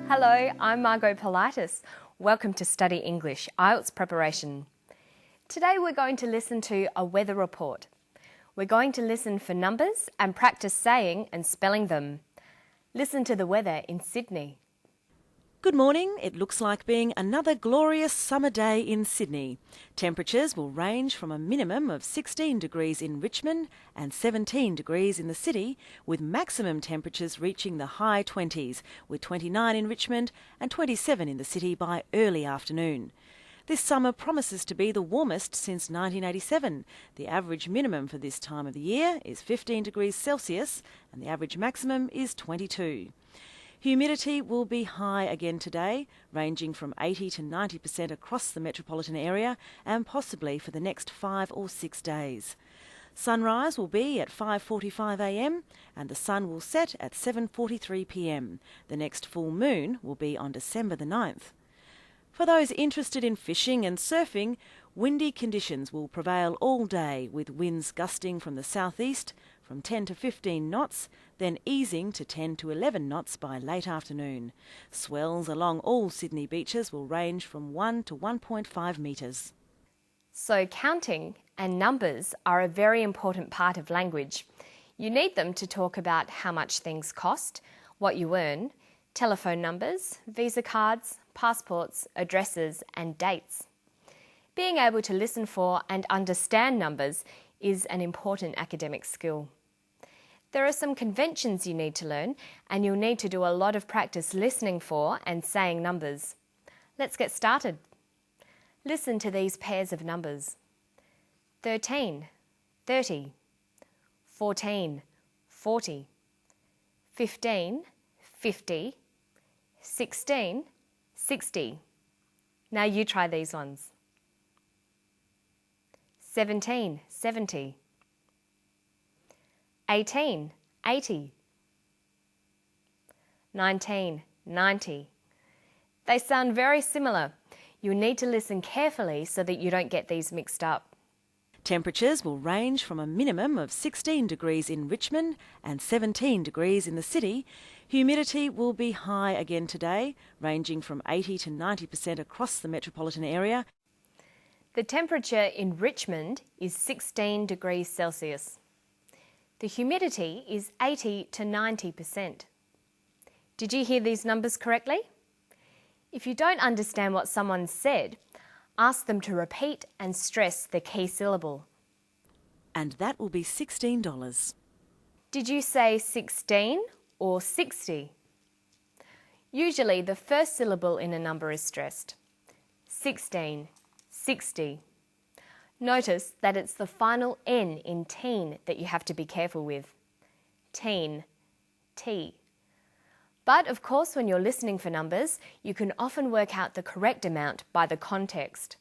Hello, I'm Margot Politis. Welcome to Study English, IELTS preparation. Today we're going to listen to a weather report. We're going to listen for numbers and practice saying and spelling them. Listen to the weather in Sydney. Good morning. It looks like being another glorious summer day in Sydney. Temperatures will range from a minimum of 16 degrees in Richmond and 17 degrees in the city, with maximum temperatures reaching the high 20s, with 29 in Richmond and 27 in the city by early afternoon. This summer promises to be the warmest since 1987. The average minimum for this time of the year is 15 degrees Celsius and the average maximum is 22. Humidity will be high again today, ranging from 80 to 90% across the metropolitan area and possibly for the next 5 or 6 days. Sunrise will be at 5:45am and the sun will set at 7:43pm. The next full moon will be on December the 9th. For those interested in fishing and surfing, windy conditions will prevail all day, with winds gusting from the southeast from 10 to 15 knots, then easing to 10 to 11 knots by late afternoon. Swells along all Sydney beaches will range from 1 to 1.5 metres. So counting and numbers are a very important part of language. You need them to talk about how much things cost, what you earn, telephone numbers, visa cards, passports, addresses and dates. Being able to listen for and understand numbers is an important academic skill. There are some conventions you need to learn, and you'll need to do a lot of practice listening for and saying numbers. Let's get started. Listen to these pairs of numbers. 13, 30, 14, 40, 15, 50, 16, 60. Now you try these ones. 17, 70. 18, 80. 19, 90. They sound very similar. You'll need to listen carefully so that you don't get these mixed up. Temperatures will range from a minimum of 16 degrees in Richmond and 17 degrees in the city. Humidity will be high again today, ranging from 80 to 90% across the metropolitan area. The temperature in Richmond is 16 degrees Celsius. The humidity is 80 to 90%. Did you hear these numbers correctly? If you don't understand what someone said, ask them to repeat and stress the key syllable. And that will be $16. Did you say 16 or 60? Usually the first syllable in a number is stressed. 16, 60. Notice that it's the final N in teen that you have to be careful with. Teen, T. But of course, when you're listening for numbers, you can often work out the correct amount by the context.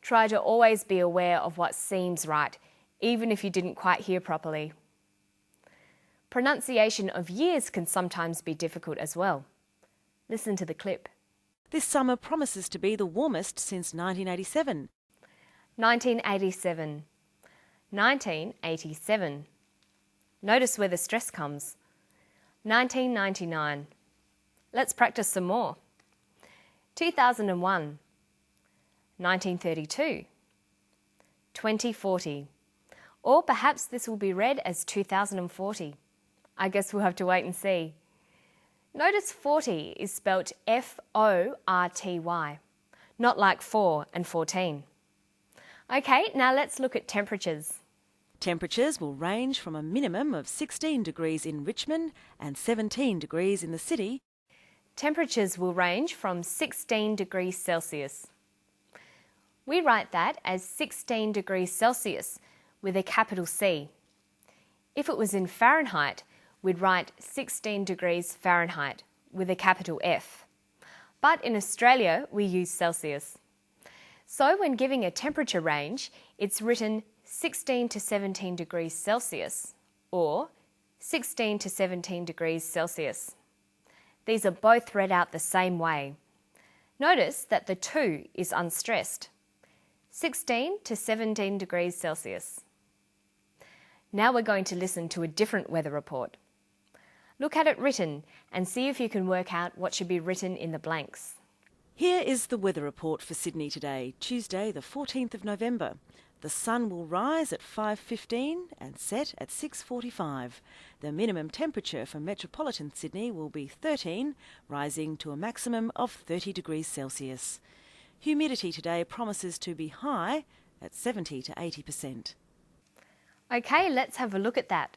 Try to always be aware of what seems right, even if you didn't quite hear properly. Pronunciation of years can sometimes be difficult as well. Listen to the clip. This summer promises to be the warmest since 1987. 1987. 1987. Notice where the stress comes. 1999. Let's practice some more. 2001. 1932. 2040. Or perhaps this will be read as 2040. I guess we'll have to wait and see. Notice 40 is spelt F-O-R-T-Y, not like 4 and 14. Okay, now let's look at temperatures. Temperatures will range from a minimum of 16 degrees in Richmond and 17 degrees in the city. Temperatures will range from 16 degrees Celsius. We write that as 16 degrees Celsius with a capital C. If it was in Fahrenheit, we'd write 16 degrees Fahrenheit with a capital F. But in Australia, we use Celsius. So when giving a temperature range, it's written 16 to 17 degrees Celsius or 16 to 17 degrees Celsius. These are both read out the same way. Notice that the 2 is unstressed. 16 to 17 degrees Celsius. Now we're going to listen to a different weather report. Look at it written and see if you can work out what should be written in the blanks. Here is the weather report for Sydney today, Tuesday the 14th of November. The sun will rise at 5:15 and set at 6:45. The minimum temperature for metropolitan Sydney will be 13, rising to a maximum of 30 degrees Celsius. Humidity today promises to be high at 70 to 80%. Okay, let's have a look at that.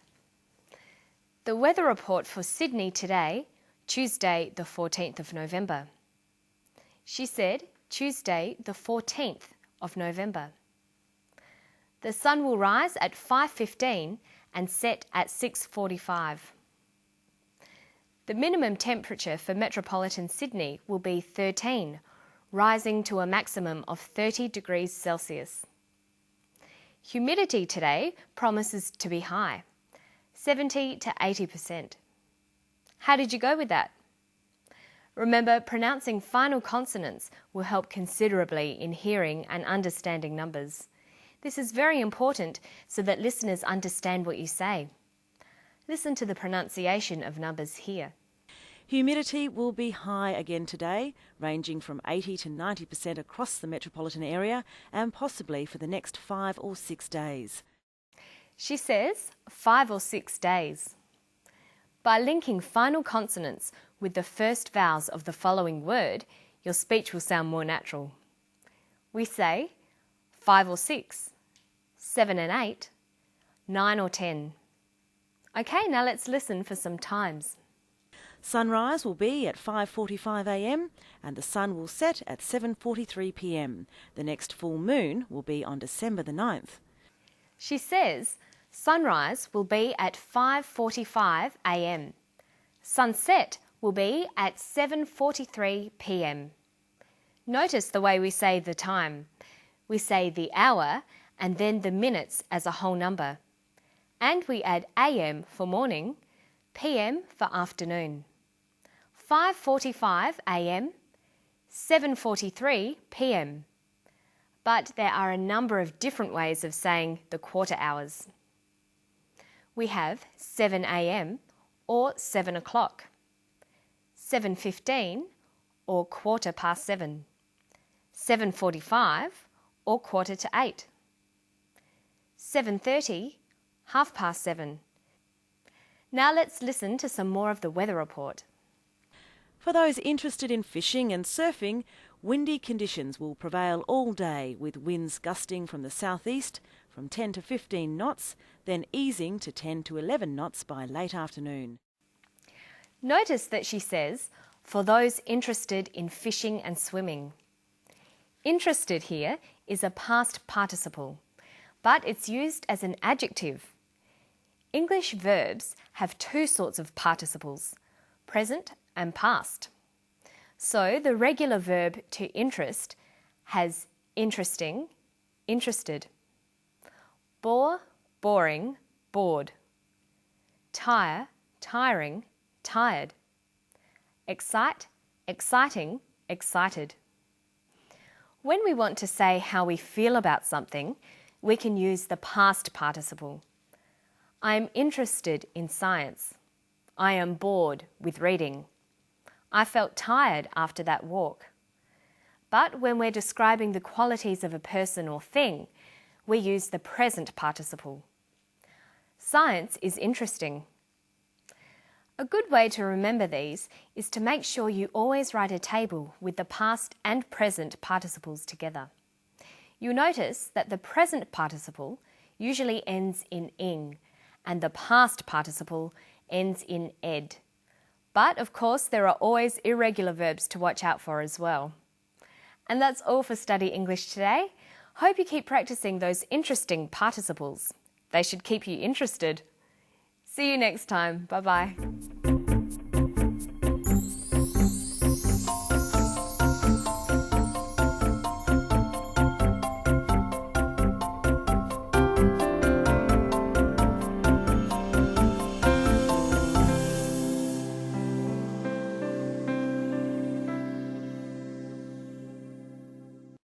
The weather report for Sydney today, Tuesday the 14th of November. She said Tuesday the 14th of November. The sun will rise at 5:15 and set at 6:45. The minimum temperature for metropolitan Sydney will be 13, rising to a maximum of 30 degrees Celsius. Humidity today promises to be high, 70 to 80%. How did you go with that? Remember, pronouncing final consonants will help considerably in hearing and understanding numbers. This is very important so that listeners understand what you say. Listen to the pronunciation of numbers here. Humidity will be high again today, ranging from 80 to 90% across the metropolitan area and possibly for the next 5 or 6 days. She says 5 or 6 days. By linking final consonants with the first vowels of the following word, your speech will sound more natural. We say 5 or 6, 7 and 8, 9 or 10. Okay, now let's listen for some times. Sunrise will be at 5:45 a.m. and the sun will set at 7:43 p.m. The next full moon will be on December the 9th. She says sunrise will be at 5:45 a.m. Sunset will be at 7:43 p.m. Notice the way we say the time. We say the hour and then the minutes as a whole number. And we add AM for morning, PM for afternoon. 5:45 a.m, 7:43 p.m. But there are a number of different ways of saying the quarter hours. We have 7 a.m. or 7 o'clock, 7:15 or 7:15, 7:45 or 7:45, 7:30, 7:30. Now let's listen to some more of the weather report. For those interested in fishing and surfing, windy conditions will prevail all day with winds gusting from the southeast from 10 to 15 knots, then easing to 10 to 11 knots by late afternoon. Notice that she says, for those interested in fishing and swimming. Interested here is a past participle, but it's used as an adjective. English verbs have two sorts of participles, present and past. So the regular verb to interest has interesting, interested. Bore, boring, bored. Tire, tiring, tired. Excite, exciting, excited. When we want to say how we feel about something, we can use the past participle. I am interested in science. I am bored with reading. I felt tired after that walk. But when we're describing the qualities of a person or thing, we use the present participle. Science is interesting. A good way to remember these is to make sure you always write a table with the past and present participles together. You'll notice that the present participle usually ends in ing and the past participle ends in ed. But of course there are always irregular verbs to watch out for as well. And that's all for Study English today. Hope you keep practicing those interesting participles. They should keep you interested. See you next time. Bye-bye.